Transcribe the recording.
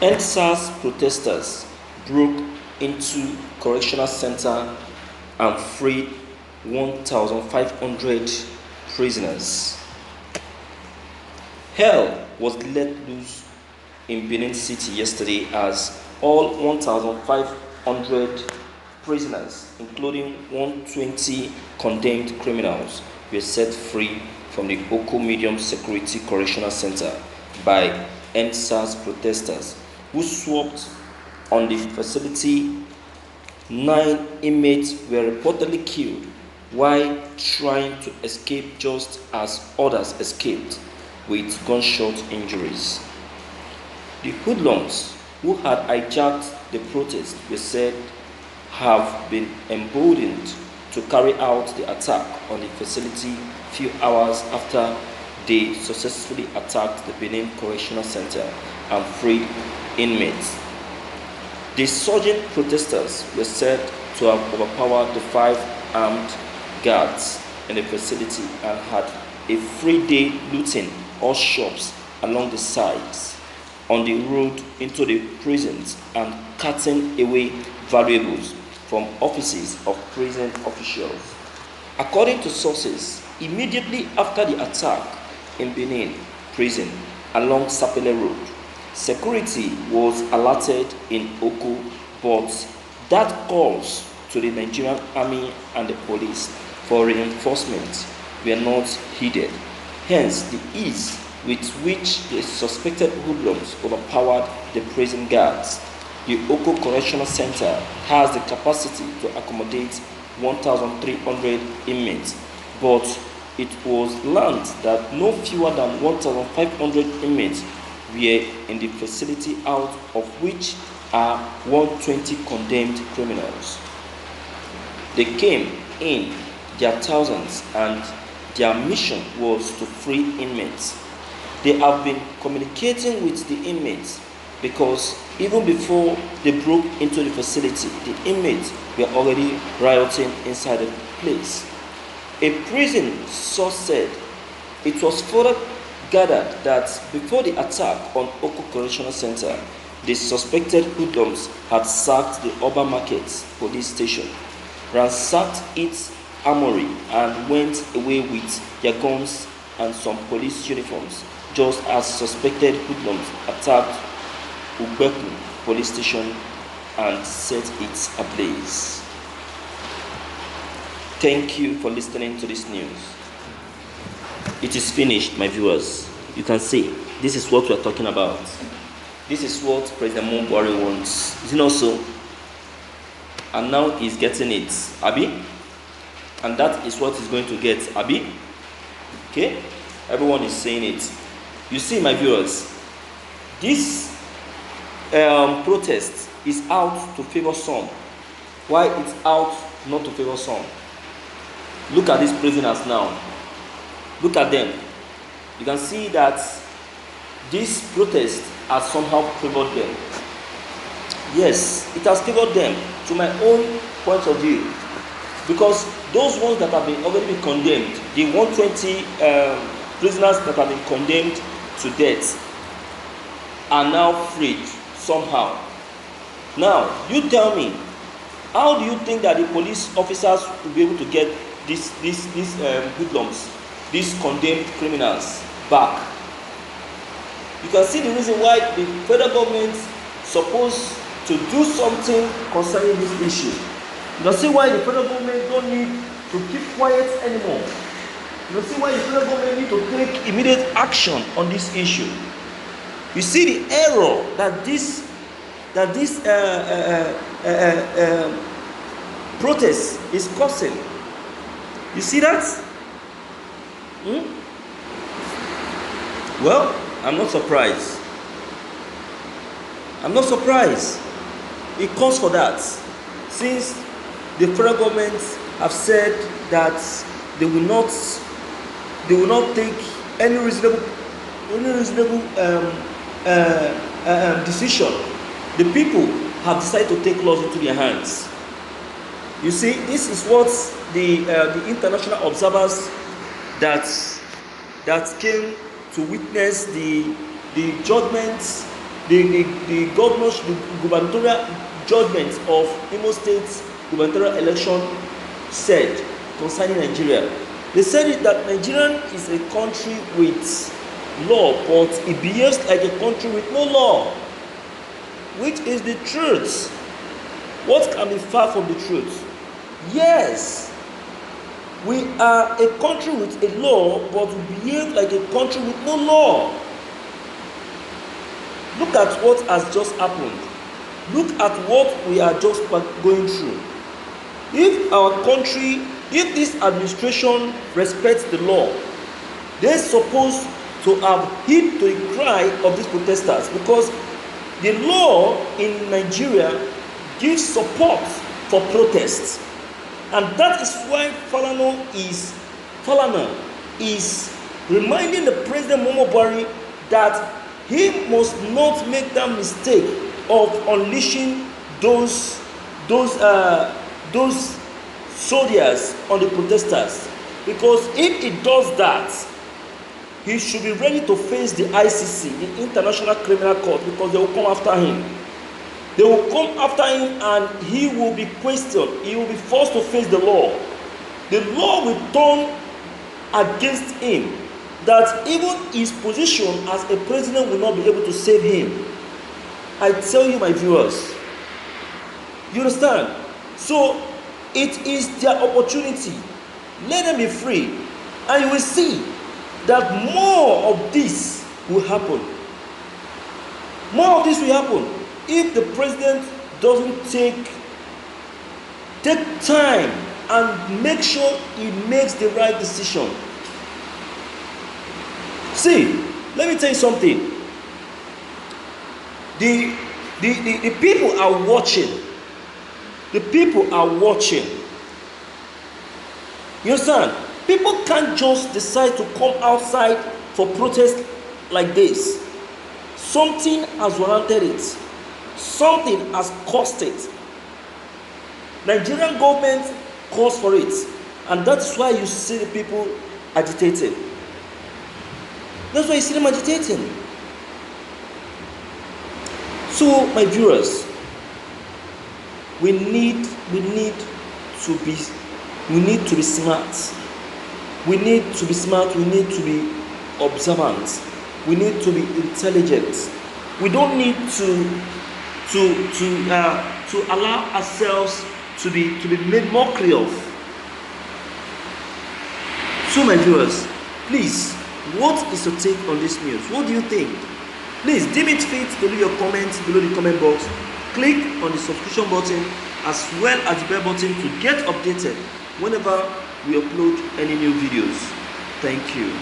Endsars protesters broke into correctional center and freed 1,500 prisoners. Hell was let loose in Benin City yesterday as all 1,500 prisoners, including 120 condemned criminals, were set free from the Oko Medium Security Correctional Center by Endsars protesters who swapped on the facility. 9 inmates were reportedly killed while trying to escape, just as others escaped with gunshot injuries. The hoodlums who had hijacked the protest were said have been emboldened to carry out the attack on the facility few hours after they successfully attacked the Benin Correctional Center and freed inmates. The insurgent protesters were said to have overpowered the 5 armed guards in the facility and had a free day looting all shops along the sides on the road into the prisons and carting away valuables from offices of prison officials. According to sources, immediately after the attack in Benin prison along Sapele Road, security was alerted in Oko, but that calls to the Nigerian army and the police for reinforcement were not heeded. Hence, the ease with which the suspected hoodlums overpowered the prison guards. The Oko Correctional Center has the capacity to accommodate 1,300 inmates, but it was learned that no fewer than 1,500 inmates were in the facility, out of which are 120 condemned criminals. They came in their thousands and their mission was to free inmates. They have been communicating with the inmates because even before they broke into the facility, the inmates were already rioting inside the place. A prison source said it was further gathered that before the attack on Oko Correctional Center, the suspected hoodlums had sacked the Oba Market police station, ransacked its armory, and went away with their guns and some police uniforms, just as suspected hoodlums attacked Ugbeku police station and set it ablaze. Thank you for listening to this news. It is finished, my viewers. You can see, this is what we are talking about. This is what President Mumbari wants. Is it not so? And now he's getting it, Abi? And that is what he's going to get, Abi? Okay? Everyone is saying it. You see, my viewers, this protest is out to favor some. Why it's out not to favor some? Look at these prisoners now. Look at them. You can see that this protest has somehow favored them. Yes, it has favored them to my own point of view. Because those ones that have already been condemned, the 120 prisoners that have been condemned to death, are now freed somehow. Now, you tell me, how do you think that the police officers will be able to get these hoodlums, these condemned criminals back? You can see the reason why the federal government is supposed to do something concerning this issue. You can see why the federal government don't need to keep quiet anymore. You can see why the federal government need to take immediate action on this issue. You see the error that this protest is causing. You see that? Well, I'm not surprised. I'm not surprised. It calls for that, since the federal government have said that they will not take any reasonable decision. The people have decided to take laws into their hands. You see, this is what the international observers that came to witness the judgments the gubernatorial judgment of Imo State gubernatorial election said concerning Nigeria. They said it that Nigeria is a country with law, but it behaves like a country with no law, which is the truth. What can be far from the truth? Yes, we are a country with a law, but we behave like a country with no law. Look at what has just happened. Look at what we are just going through. If our country, if this administration respects the law, they're supposed to have heed to the cry of these protesters, because the law in Nigeria gives support for protests. And that is why Falana is reminding the President Muhammadu Buhari that he must not make that mistake of unleashing those soldiers on the protesters. Because if he does that, he should be ready to face the ICC, the International Criminal Court, because they will come after him. They will come after him and he will be questioned. He will be forced to face the law. The law will turn against him, that even his position as a president will not be able to save him. I tell you, my viewers, you understand? So it is their opportunity. Let them be free, and you will see that more of this will happen. More of this will happen if the president doesn't take time and make sure he makes the right decision. See, let me tell you something. The people are watching. The people are watching. You understand? People can't just decide to come outside for protest like this. Something has warranted it. Something has caused it. Nigerian government calls for it, and that's why you see the people agitating. That's why you see them agitating. So, my viewers, we need to be smart. We need to be smart. We need to be observant. We need to be intelligent. We don't need to allow ourselves to be made mockery of. So, my viewers, please, what is your take on this news? What do you think? Please deem it fit to leave your comments below the comment box. Click on the subscription button as well as the bell button to get updated whenever we upload any new videos. Thank you.